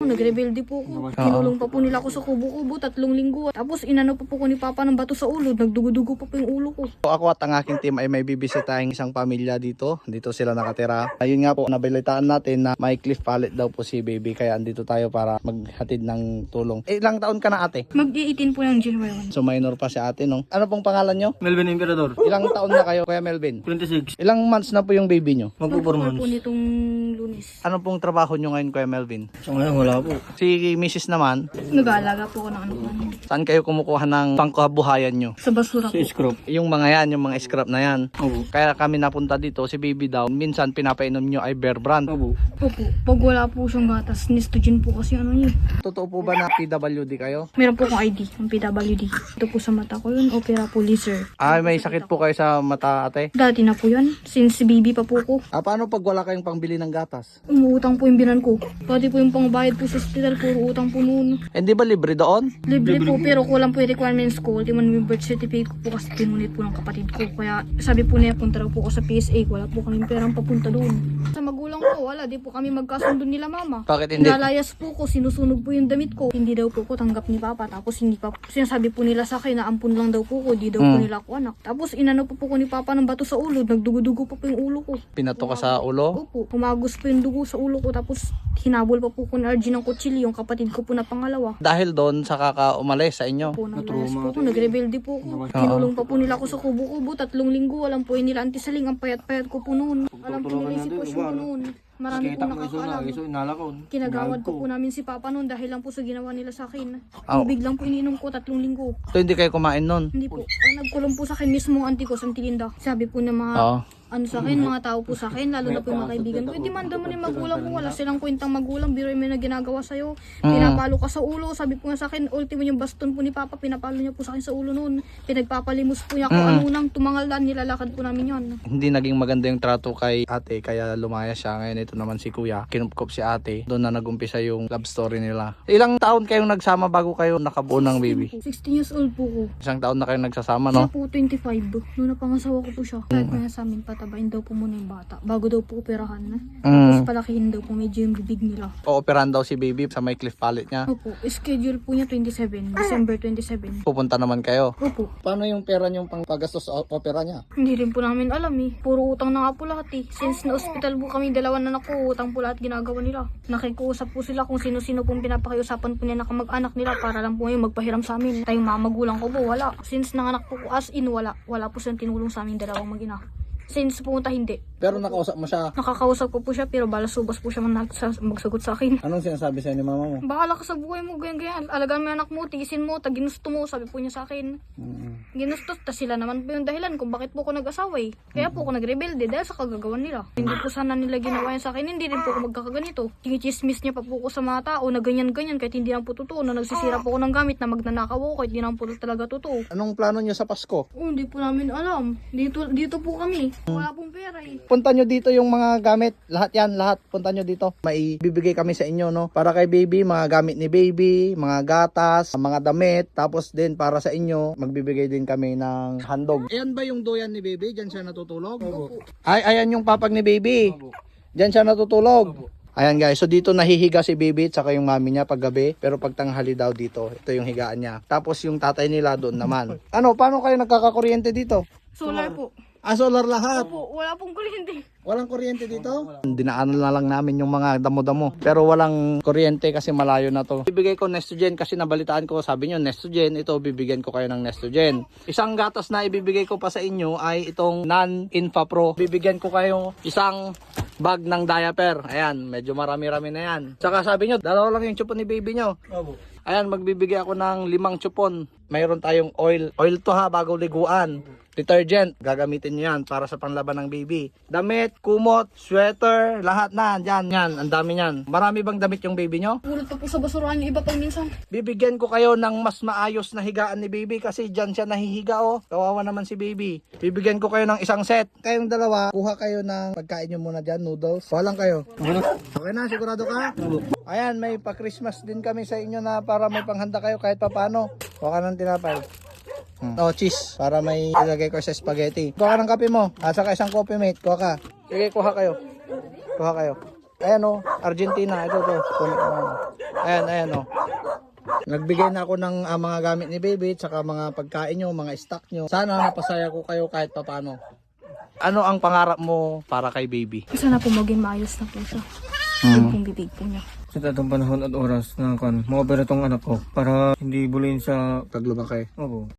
nagrebelde po ako. Kinulong pa po nila ako sa kubo-kubo, 3 linggo. Tapos inano pa po ko ni Papa ng bato sa ulo, nagdugo-dugo pa po yung ulo ko. Ako at ang aking team ay may bibisitahin isang pamilya dito. Dito sila nakatira. Ayun nga po, nabalitaan natin na may cliff pallet daw po si baby. Kaya andito tayo para maghatid ng tulong. Ilang taon ka na ate? Mag-18 po yung January 1. So minor pa si ate, no? Ano pong pangalan nyo? Melvin Emperador. Ilang taon na kayo, Kuya Melvin? 26. Ilang months na po yung baby nyo? Magpo 4 po months. nitong Lunes. Ano pong trabaho nyo ngayon, Kuya Melvin? So ngayon wala po. Si Mrs. naman, Nag-aalaga po ako ng ano po. saan kayo kumukuha ng pangkabuhayan nyo? Sa basura Sa po. scrap. Yung mga yan, yung mga scrap na yan. Opo. Kaya kami napunta dito, si baby daw, minsan pinapainom nyo ay Bear Brand. Opo. Opo, pag wala po siyang gatas, nistogen po kasi ano niya. Totoo po ba na PWD kayo? Meron po akong ID, ang PWD. Ito po sa mata ko yun, opera po laser. Ay, may sakit po kayo sa mata, ate? Dati na po yun, since baby pa po ko. Paano pag wala kayong pangbili ng gatas? Umuutang po yung binan ko. Pati po yung pangbayad po sa hospital, puro utang po noon. Hindi ba libre doon? Libre po, pero kulang po yung requirements ko. Ultimo na yung birth certificate ko po kasi pinunit po ng kapatid ko. Kaya sabi po niya, punta raw po ako sa PSA. Wala po kami perang papunta doon. Sa magulang ko, wala. Di po kami magkasundo nila mama. Bakit hindi? Nalayas po ko, sinusunog po yung damit ko. Hindi daw po ko tanggap ni Papa. Tapos hindi pa, sinasabi po nila sa akin na ampun lang daw po ko. Di daw po nila ako anak. Tapos inano po ko ni Papa ng bato sa ulo. Nagdugo-dugo pa po yung ulo ko. Pinato ka sa ulo? Opo, humagos po yung dugo sa ulo ko. Tapos hinabol pa po ko ni RG ng kutsilyo, yung kapatid ko po na pangalawa. Dahil doon sa kakaumalis sa inyo. Po, nalayas po ako, nagrebelde po ako. Kinulong pa po nila ako sa kubo-kubo, 3 linggo. Alam po yun nila antisaling, ang payat-payat ko po noon. Alam po nila yung sitwasyon ko noon. Marami po nakakaalam. Kinagawad ko po namin si Papa noon dahil lang po sa ginawa nila sa akin. Tubig lang po ininom ko 3 linggo. So hindi kayo kumain noon? Hindi po. Ang nagkulong po sa akin mismo ang auntie ko sa tilinda. Sabi po na mga Oo. ano sa akin, mga tao po sa akin, lalo na po yung mga kaibigan ko. Demanda mo na yung magulang mo, wala silang kwentang magulang, biro yung may na ginagawa sa'yo. Pinapalo ka sa ulo, sabi po nga sa akin, ultimo yung baston po ni Papa, pinapalo niya po sa akin sa ulo noon. Pinagpapalimos po niya kung ano nang tumangalan, nilalakad po namin yon. Hindi naging maganda yung trato kay ate, kaya lumaya siya. Ngayon ito naman si kuya, kinupkop si ate. Doon na nagumpisa yung love story nila. Ilang taon kayong nagsama bago kayo nakabuo ng baby? 16 years old po ko. Isang taon na kayo nagsasama, Siya no? po 25. Noong napangasawa ko po siya. Kahit nga sa amin, patabain daw po muna yung bata. Bago daw po operahan na. Tapos palakihin daw po medyo yung bibig nila. O-operan daw si baby sa may cliff pallet niya. Opo, schedule po niya 27, December 27. Pupunta naman kayo. Opo, Paano yung pera niyong pang pagastos sa opera niya? hindi rin po namin alam eh. Puro utang na nga po lahat eh. Since na hospital po kami, 2 na anak ko, utang po lahat ginagawa nila. Nakikusap po sila kung sino-sino pong pinapakiusapan po niya na kamag-anak nila para lang po ngayon magpahiram sa amin. Tayong mga magulang ko po, wala. Since nanganak po ko as in, wala. Wala po siyang tinulong sa amin 2 mag-ina. Since pumunta hindi. Pero nakausap mo siya. Nakakausap ko po siya pero balasubas po siya magsagot sa akin. Anong sinasabi sa'yo ni mama mo? Bahala ka sa buhay mo, ganyan. Alagaan mo yung anak mo, tiisin mo, tag ginusto mo, sabi po niya sa akin. Ginusto, tas sila naman po yung dahilan kung bakit po ako nag-asawa eh. Kaya po ako nagrebelde dahil sa kagagawan nila. Hindi po sana nila ginawa yan sa akin, hindi rin po ako magkakaganito. Chismis niya pa po ko sa mga tao na ganyan-ganyan kahit hindi lang po totoo. Na nagsisira po ako ng gamit na magnanakaw ako kahit hindi lang po talaga totoo. Anong plano niyo sa Pasko? Hindi po namin alam. Dito po kami. Wala pong pera eh. Punta nyo dito yung mga gamit. Lahat yan, lahat. Punta nyo dito. May bibigay kami sa inyo, no? Para kay baby, mga gamit ni baby, mga gatas, mga damit. Tapos din, para sa inyo, magbibigay din kami ng handog. Ayan ba yung doyan ni baby? Diyan siya natutulog? Ay, ayan yung papak ni baby. Diyan siya natutulog. Ayan guys, so dito nahihiga si baby at saka yung mami niya pag gabi. Pero pag tanghali daw dito, ito yung higaan niya. Tapos yung tatay nila doon naman. Ano, paano kayo nagkakakuryente dito? Solar po. Solar lahat. Opo, wala pong kuryente. Walang kuryente dito? Dinaanan na lang namin yung mga damo-damo. Pero walang kuryente kasi malayo na to. Bibigay ko Nestogen kasi nabalitaan ko. Sabi nyo Nestogen, ito bibigyan ko kayo ng Nestogen. Isang gatas na ibibigay ko pa sa inyo ay itong Non-Infa Pro. Bibigyan ko kayo isang bag ng diaper. Ayan, medyo marami-rami na yan. Saka sabi nyo, 2 lang yung chupon ni baby nyo. Ayan, magbibigay ako ng 5 chupon. Mayroon tayong oil. Oil to ha, bago liguan. Detergent, gagamitin nyo yan para sa panlaban ng baby. Damit, kumot, sweater, lahat na. Yan, yan, ang dami yan. Marami bang damit yung baby nyo? Pulot pa po sa basurahan yung iba pang minsan. Bibigyan ko kayo ng mas maayos na higaan ni baby kasi dyan siya nahihiga oh. Kawawa naman si baby. Bibigyan ko kayo ng isang set. Kayong dalawa, kuha kayo ng pagkain nyo muna dyan, noodles. Kuha lang kayo. Okay na, sigurado ka? Ayan, may pa-Christmas din kami sa inyo na para may panghanda kayo kahit papano. Kuha ka ng tinapay. Oh, cheese. Para may ilagay ko sa spaghetti. Kuha ka ng kape mo. Saka isang coffee mate. Kuha ka. Sige, kuha kayo. Kuha kayo. Ayan oh, Argentina. Ito to. Ayan, oh. Nagbigay na ako ng mga gamit ni baby, tsaka mga pagkain nyo, mga stock nyo. Sana mapasaya ko kayo kahit papano. Ano ang pangarap mo para kay baby? Sana po maging maayos na po siya. Yung pong bibig po niya. Sa tatong panahon at oras na kan, maopera tong anak ko para hindi bulin sa Pag lumaki. opo.